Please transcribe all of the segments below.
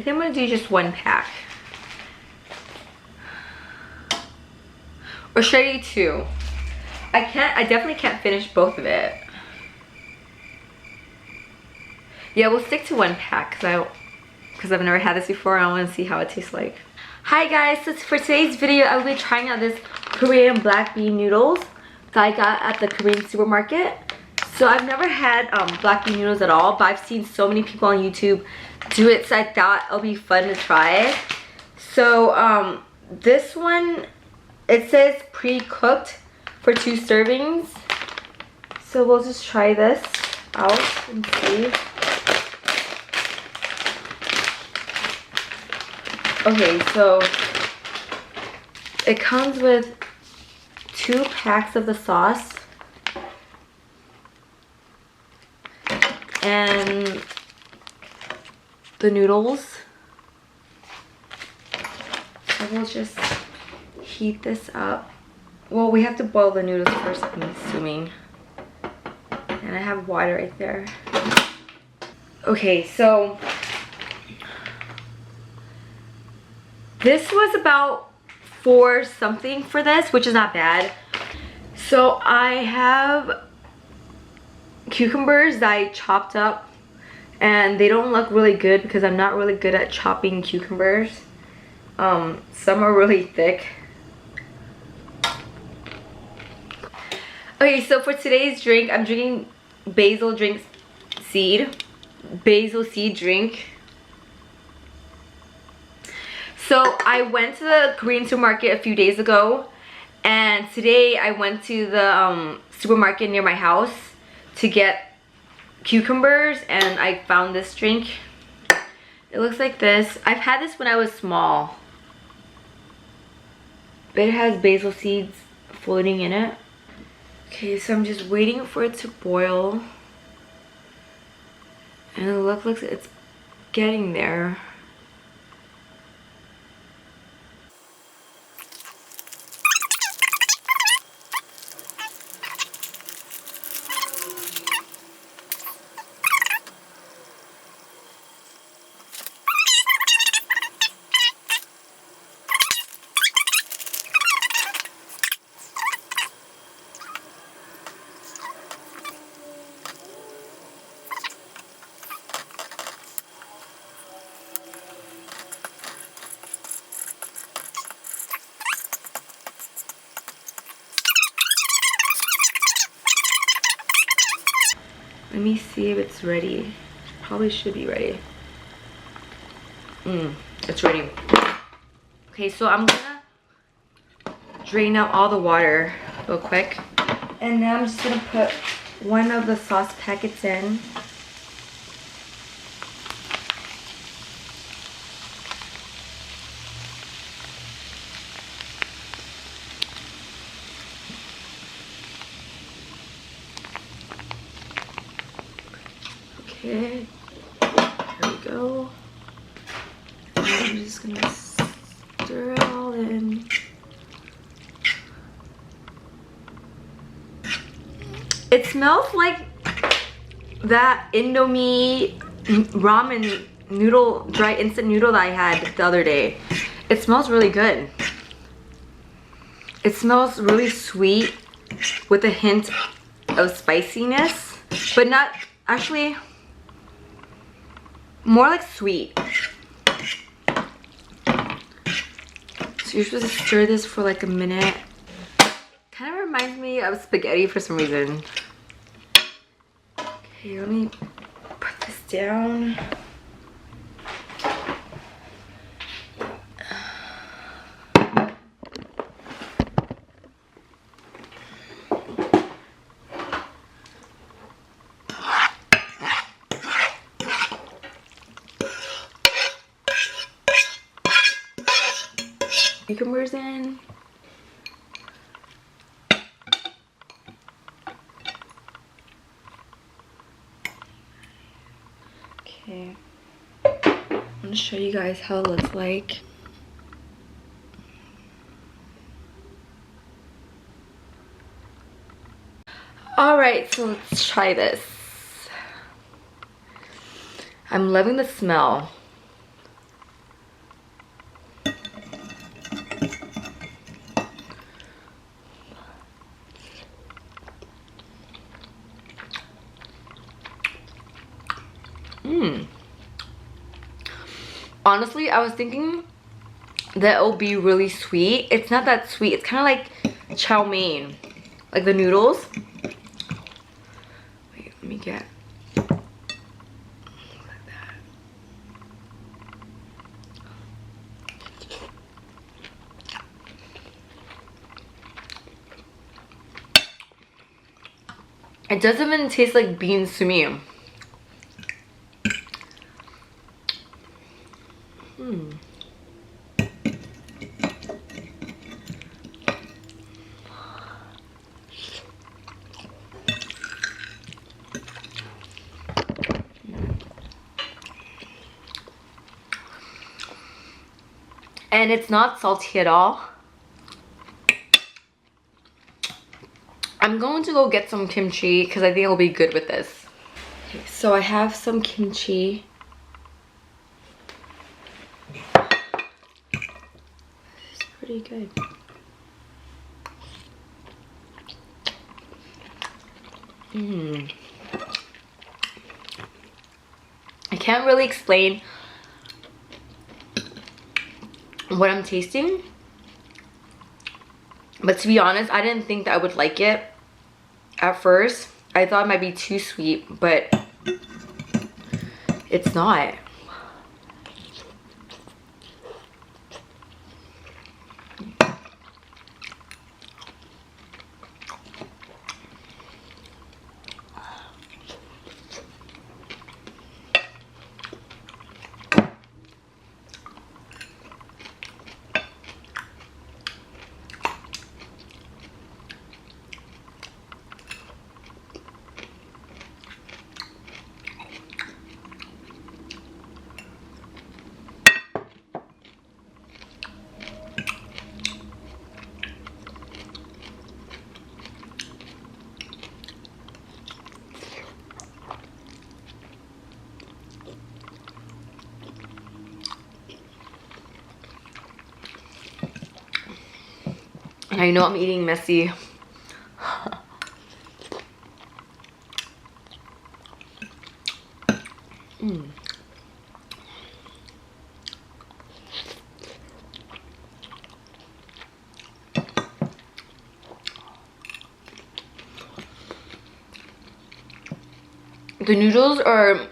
think I'm gonna do just one pack. Or should I do two? I definitely can't finish both of it. Yeah, we'll stick to one pack because I've never had this before. I want to see how it tastes like. Hi guys, so for today's video, I will be trying out this Korean black bean noodles that I got at the Korean supermarket. So I've never had black bean noodles at all, but I've seen so many people on YouTube do it, so I thought it'll be fun to try it. So this one, it says pre-cooked for 2 servings. So we'll just try this out and see. Okay, so it comes with 2 packs of the sauce and the noodles. So we'll just heat this up. Well, we have to boil the noodles first, I'm assuming. And I have water right there. Okay, so this was about $4 something for this, which is not bad. So I have cucumbers that I chopped up, and they don't look really good because I'm not really good at chopping cucumbers. Some are really thick. Okay, so for today's drink, I'm drinking basil seed drink. So I went to the Korean supermarket a few days ago, and today I went to the supermarket near my house to get cucumbers, and I found this drink. It looks like this. I've had this when I was small, but it has basil seeds floating in it. Okay, so I'm just waiting for it to boil, and it looks like it's getting there. Let me see if it's ready. Probably should be ready. It's ready. Okay, so I'm gonna drain out all the water real quick. And now I'm just gonna put one of the sauce packets in. Okay, there we go. And I'm just gonna stir it all in. It smells like that Indomie ramen noodle, dry instant noodle that I had the other day. It smells really good. It smells really sweet with a hint of spiciness, but not actually. More like sweet. So you're supposed to stir this for like a minute. Kind of reminds me of spaghetti for some reason. Okay, let me put this down. Cucumbers in. Okay, I'm gonna show you guys how it looks like. Alright, so let's try this. I'm loving the smell. Honestly, I was thinking that it'll be really sweet. It's not that sweet. It's kind of like chow mein, like the noodles. Wait, let me get like that. It doesn't even taste like beans to me. And it's not salty at all. I'm going to go get some kimchi because I think it'll be good with this. Okay, so I have some kimchi. It's pretty good. I can't really explain what I'm tasting, but to be honest, I didn't think that I would like it at first. I thought it might be too sweet, but it's not. And I know I'm eating messy. The noodles are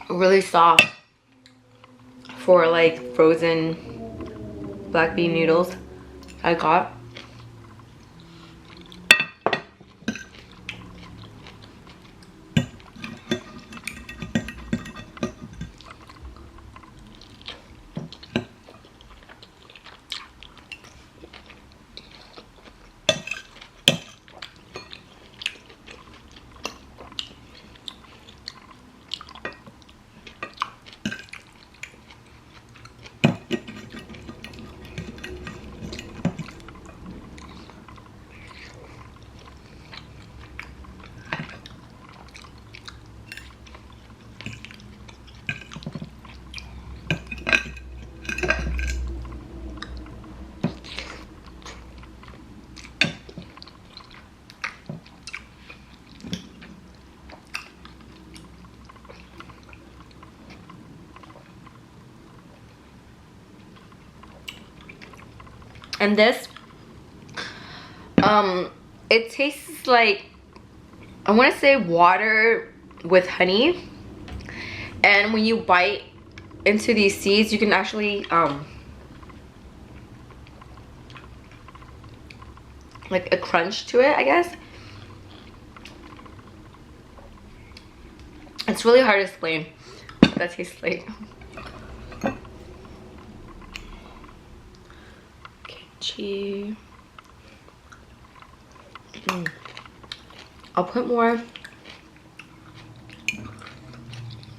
really soft for like frozen black bean noodles I got. And this, it tastes like, I want to say water with honey. And when you bite into these seeds, you can actually, like a crunch to it, I guess. It's really hard to explain what that tastes like. Kimchi. I'll put more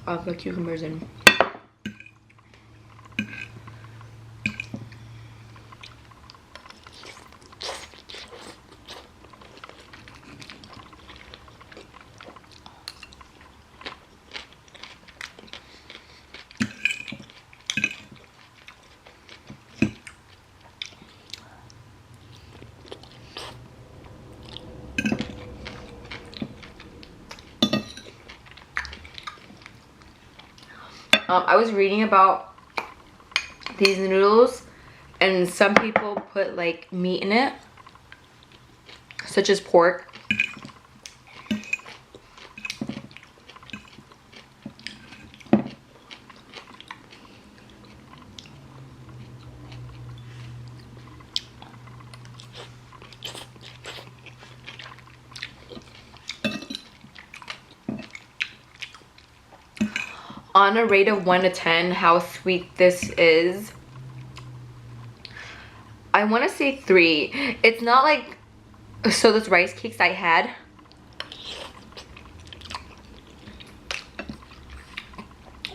of the cucumbers in. I was reading about these noodles, and some people put like meat in it, such as pork. On a rate of 1 to 10, how sweet this is, I want to say 3. It's not like, so those rice cakes I had,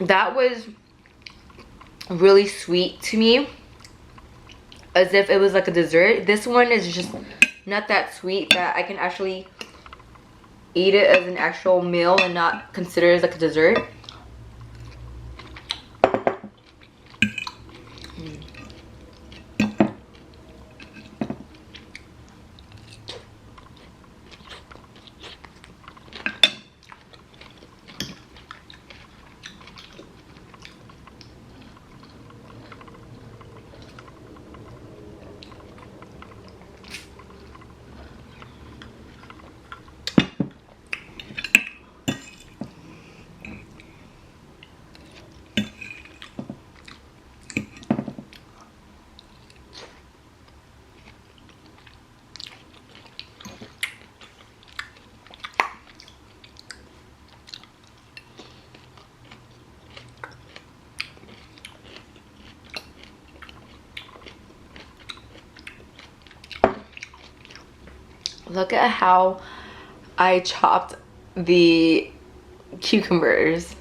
that was really sweet to me, as if it was like a dessert. This one is just not that sweet that I can actually eat it as an actual meal and not consider it as like a dessert. Look at how I chopped the cucumbers.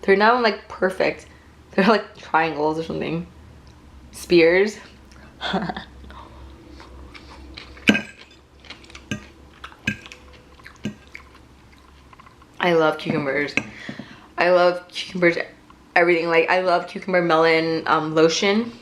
They're not like perfect. They're like triangles or something. Spears. I love cucumbers. I love cucumbers, everything. Like, I love cucumber melon lotion.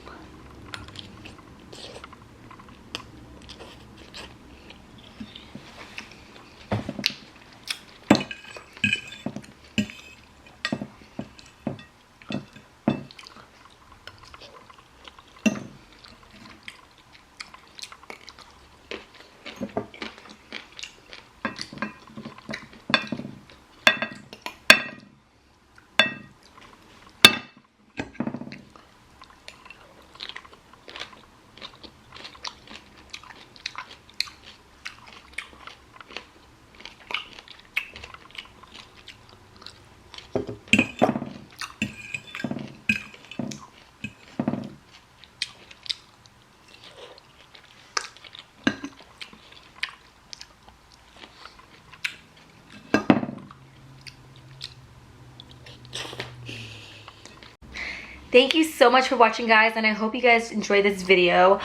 Thank you so much for watching, guys, and I hope you guys enjoyed this video.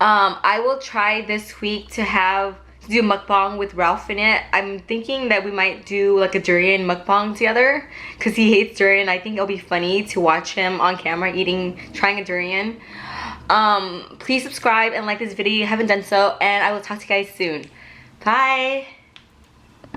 I will try this week to do mukbang with Ralph in it. I'm thinking that we might do like a durian mukbang together because he hates durian. I think it'll be funny to watch him on camera trying a durian. Please subscribe and like this video if you haven't done so, and I will talk to you guys soon. Bye!